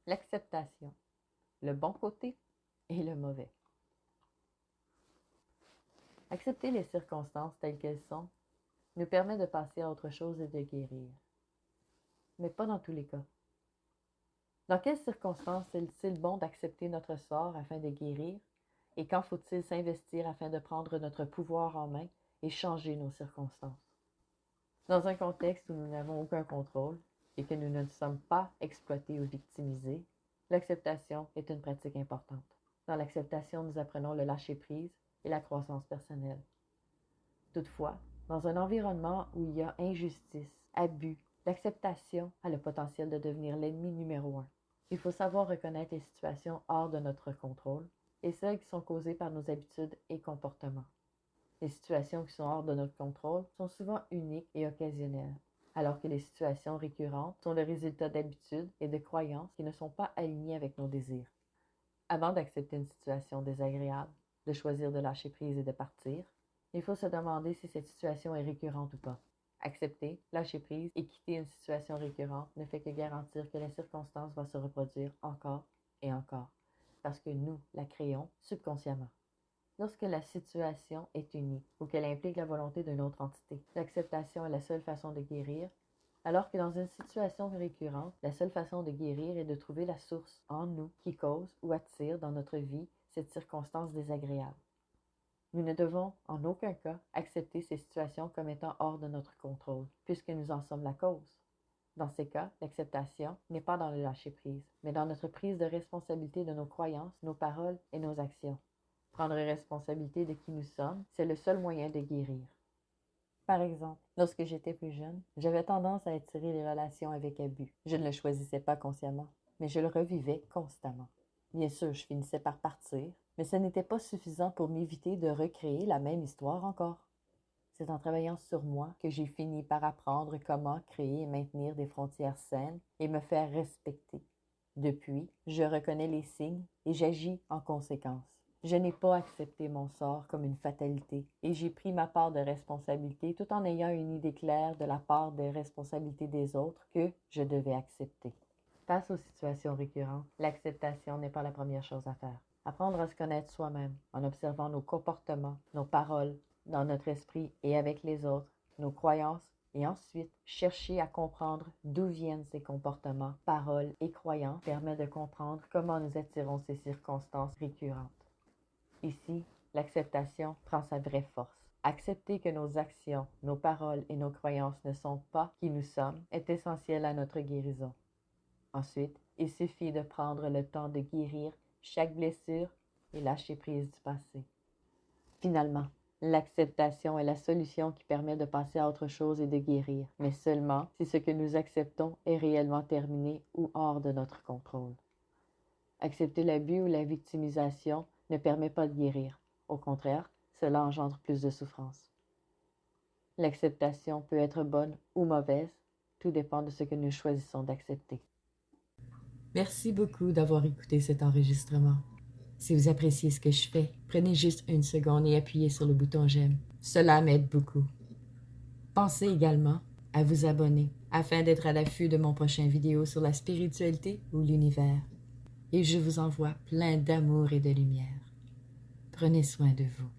L'acceptation, le bon côté et le mauvais. Accepter les circonstances telles qu'elles sont nous permet de passer à autre chose et de guérir. Mais pas dans tous les cas. Dans quelles circonstances est-il bon d'accepter notre sort afin de guérir? Et quand faut-il s'investir afin de prendre notre pouvoir en main et changer nos circonstances? Dans un contexte où nous n'avons aucun contrôle et que nous ne sommes pas exploités ou victimisés, l'acceptation est une pratique importante. Dans l'acceptation, nous apprenons le lâcher-prise et la croissance personnelle. Toutefois, dans un environnement où il y a injustice, abus, l'acceptation a le potentiel de devenir l'ennemi numéro 1. Il faut savoir reconnaître les situations hors de notre contrôle et celles qui sont causées par nos habitudes et comportements. Les situations qui sont hors de notre contrôle sont souvent uniques et occasionnelles, alors que les situations récurrentes sont le résultat d'habitudes et de croyances qui ne sont pas alignées avec nos désirs. Avant d'accepter une situation désagréable, de choisir de lâcher prise et de partir, il faut se demander si cette situation est récurrente ou pas. Accepter, lâcher prise et quitter une situation récurrente ne fait que garantir que la circonstance va se reproduire encore et encore, parce que nous la créons subconsciemment. Lorsque la situation est unique ou qu'elle implique la volonté d'une autre entité, l'acceptation est la seule façon de guérir, alors que dans une situation récurrente, la seule façon de guérir est de trouver la source en nous qui cause ou attire dans notre vie cette circonstance désagréable. Nous ne devons en aucun cas accepter ces situations comme étant hors de notre contrôle, puisque nous en sommes la cause. Dans ces cas, l'acceptation n'est pas dans le lâcher-prise, mais dans notre prise de responsabilité de nos croyances, nos paroles et nos actions. Prendre responsabilité de qui nous sommes, c'est le seul moyen de guérir. Par exemple, lorsque j'étais plus jeune, j'avais tendance à attirer les relations avec abus. Je ne le choisissais pas consciemment, mais je le revivais constamment. Bien sûr, je finissais par partir, mais ce n'était pas suffisant pour m'éviter de recréer la même histoire encore. C'est en travaillant sur moi que j'ai fini par apprendre comment créer et maintenir des frontières saines et me faire respecter. Depuis, je reconnais les signes et j'agis en conséquence. Je n'ai pas accepté mon sort comme une fatalité et j'ai pris ma part de responsabilité tout en ayant une idée claire de la part des responsabilités des autres que je devais accepter. Face aux situations récurrentes, l'acceptation n'est pas la première chose à faire. Apprendre à se connaître soi-même en observant nos comportements, nos paroles, dans notre esprit et avec les autres, nos croyances, et ensuite chercher à comprendre d'où viennent ces comportements, paroles et croyances permet de comprendre comment nous attirons ces circonstances récurrentes. Ici, l'acceptation prend sa vraie force. Accepter que nos actions, nos paroles et nos croyances ne sont pas qui nous sommes est essentiel à notre guérison. Ensuite, il suffit de prendre le temps de guérir chaque blessure et lâcher prise du passé. Finalement, l'acceptation est la solution qui permet de passer à autre chose et de guérir, mais seulement si ce que nous acceptons est réellement terminé ou hors de notre contrôle. Accepter l'abus ou la victimisation ne permet pas de guérir. Au contraire, cela engendre plus de souffrance. L'acceptation peut être bonne ou mauvaise, tout dépend de ce que nous choisissons d'accepter. Merci beaucoup d'avoir écouté cet enregistrement. Si vous appréciez ce que je fais, prenez juste une seconde et appuyez sur le bouton j'aime. Cela m'aide beaucoup. Pensez également à vous abonner afin d'être à l'affût de mon prochain vidéo sur la spiritualité ou l'univers. Et je vous envoie plein d'amour et de lumière. Prenez soin de vous.